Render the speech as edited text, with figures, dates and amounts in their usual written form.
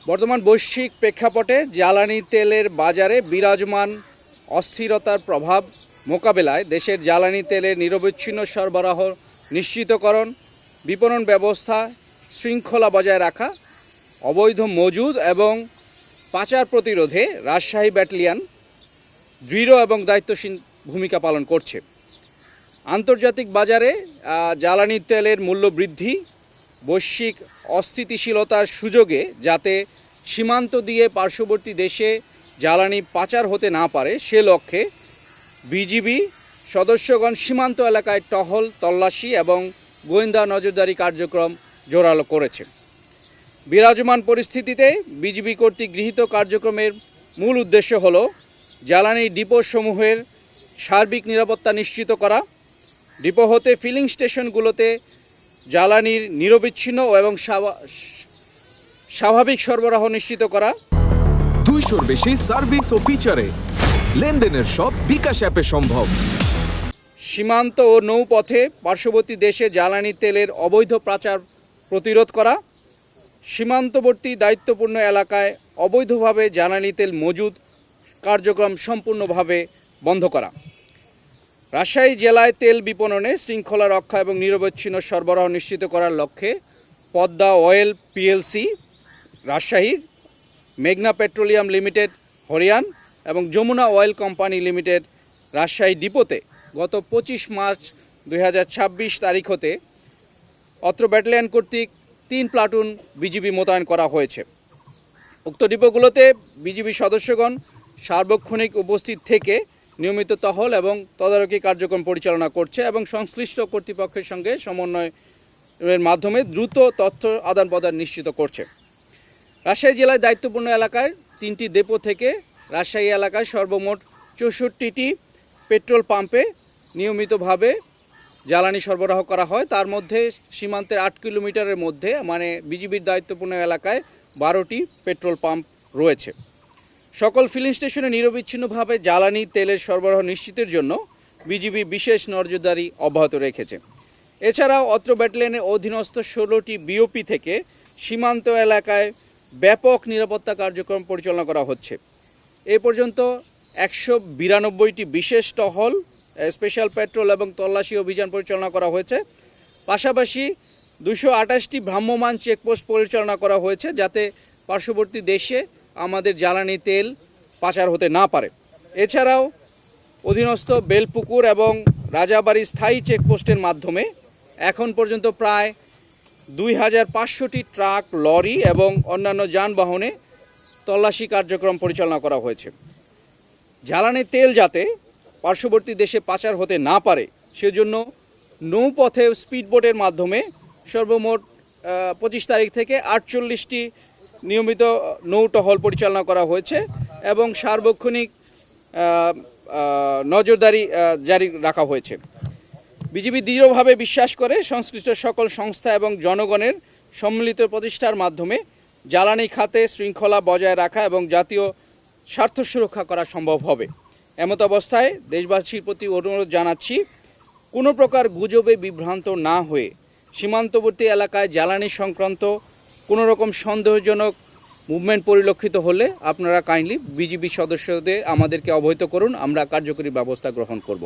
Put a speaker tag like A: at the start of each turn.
A: বর্তমান বৈশ্বিক প্রেক্ষাপটে জ্বালানি তেলের বাজারে বিরাজমান অস্থিরতার প্রভাব মোকাবেলায় দেশের জ্বালানি তেলের নিরবচ্ছিন্ন সরবরাহ নিশ্চিতকরণ, বিপণন ব্যবস্থা শৃঙ্খলা বজায় রাখা, অবৈধ মজুদ এবং পাচার প্রতিরোধে রাজশাহী ব্যাটালিয়ন দৃঢ় এবং দায়িত্বশীল ভূমিকা পালন করছে। আন্তর্জাতিক বাজারে জ্বালানি তেলের মূল্য বৃদ্ধি, বৈশ্বিক অস্থিতিশীলতার সুযোগে যাতে সীমান্ত দিয়ে পার্শ্ববর্তী দেশে জ্বালানি পাচার হতে না পারে সে লক্ষ্যে বিজিবি সদস্যগণ সীমান্ত এলাকায় টহল, তল্লাশি এবং গোয়েন্দা নজরদারি কার্যক্রম জোরালো করেছে। বিরাজমান পরিস্থিতিতে বিজিবি কর্তৃক গৃহীত কার্যক্রমের মূল উদ্দেশ্য হল জ্বালানি ডিপোসমূহের সার্বিক নিরাপত্তা নিশ্চিত করা, ডিপো হতে ফিলিং স্টেশনগুলোতে জ্বালানির নিরবিচ্ছিন্ন এবং স্বাভাবিক সরবরাহ নিশ্চিত করা।
B: 200-র বেশি সার্ভিস ও ফিচারে লেনদেনের সব বিকাশ অ্যাপে সম্ভব।
A: সীমান্ত ও নৌপথে পার্শ্ববর্তী দেশে জ্বালানি তেলের অবৈধ পাচার প্রতিরোধ করা, সীমান্তবর্তী দায়িত্বপূর্ণ এলাকায় অবৈধভাবে জ্বালানি তেল মজুদ কার্যক্রম সম্পূর্ণভাবে বন্ধ করা। রাজশাহী জেলায় তেল বিপণনে শৃঙ্খলা রক্ষা এবং নিরবচ্ছিন্ন সরবরাহ নিশ্চিত করার লক্ষ্যে পদ্মা অয়েল পিএলসি রাজশাহী, মেঘনা পেট্রোলিয়াম লিমিটেড হরিয়ান এবং Jamuna oil company limited Rajshahi ডিপোতে গত 25 মার্চ 2026 তারিখ হতে অত্র ব্যাটালিয়ন কর্তৃক 3 প্লাটুন বিজিবি মোতায়েন করা হয়েছে। উক্ত ডিপোগুলোতে বিজিবি সদস্যগণ সার্বক্ষণিক উপস্থিত থেকে নিয়মিত টহল এবং তদারকি কার্যক্রম পরিচালনা করছে এবং সংশ্লিষ্ট কর্তৃপক্ষের সঙ্গে সমন্বয়ের মাধ্যমে দ্রুত তথ্য আদান প্রদান নিশ্চিত করছে। রাজশাহী জেলায় দায়িত্বপূর্ণ এলাকায় 3টি ডিপো থেকে রাজশাহী এলাকায় সর্বমোট 64টি পেট্রোল পাম্পে নিয়মিতভাবে জ্বালানি সরবরাহ করা হয়। তার মধ্যে সীমান্তের 8 কিলোমিটারের মধ্যে মানে বিজিবির দায়িত্বপূর্ণ এলাকায় 12টি পেট্রোল পাম্প রয়েছে। সকল ফিলিং স্টেশনে নিরবিচ্ছিন্নভাবে জ্বালানি তেলের সরবরাহ নিশ্চিতের জন্য বিজিবি বিশেষ নজরদারি অব্যাহত রেখেছে। এছাড়াও অত্র ব্যাটালিয়নের অধীনস্থ 16টি বিওপি থেকে সীমান্ত এলাকায় ব্যাপক নিরাপত্তা কার্যক্রম পরিচালনা করা হচ্ছে। এ পর্যন্ত 192টি বিশেষ টহল, স্পেশাল পেট্রোল এবং তল্লাশি অভিযান পরিচালনা করা হয়েছে। পাশাপাশি 228টি ভ্রাম্যমাণ চেকপোস্ট পরিচালনা করা হয়েছে যাতে পার্শ্ববর্তী দেশে আমাদের জ্বালানি তেল পাচার হতে না পারে। এছাড়াও অধীনস্থ বেলপুকুর এবং রাজাবাড়ি স্থায়ী চেকপোস্টের মাধ্যমে এখন পর্যন্ত প্রায় 2500টি ট্রাক, লরি এবং অন্যান্য যানবাহনে তল্লাশি কার্যক্রম পরিচালনা করা হয়েছে। জ্বালানি তেল যাতে পার্শ্ববর্তী দেশে পাচার হতে না পারে সেজন্য নৌপথে স্পিডবোটের মাধ্যমে সর্বমোট 25 তারিখ থেকে 48টি নিয়মিত নৌটহল পরিচালনা করা হয়েছে এবং সার্বক্ষণিক নজরদারি জারি রাখা হয়েছে। বিজিবি দৃঢ়ভাবে বিশ্বাস করে সংশ্লিষ্ট সকল সংস্থা এবং জনগণের সম্মিলিত প্রচেষ্টার মাধ্যমে জ্বালানি খাতে শৃঙ্খলা বজায় রাখা এবং জাতীয় স্বার্থ সুরক্ষা করা সম্ভব হবে। এমত অবস্থায় দেশবাসীর প্রতি অনুরোধ জানাচ্ছি, কোনো প্রকার গুজবে বিভ্রান্ত না হয়ে সীমান্তবর্তী এলাকায় জ্বালানি সংক্রান্ত কোনো রকম সন্দেহজনক মুভমেন্ট পরিলক্ষিত হলে আপনারা কাইন্ডলি বিজিবি সদস্যদের আমাদেরকে অবহিত করুন, আমরা কার্যকরী ব্যবস্থা গ্রহণ করব।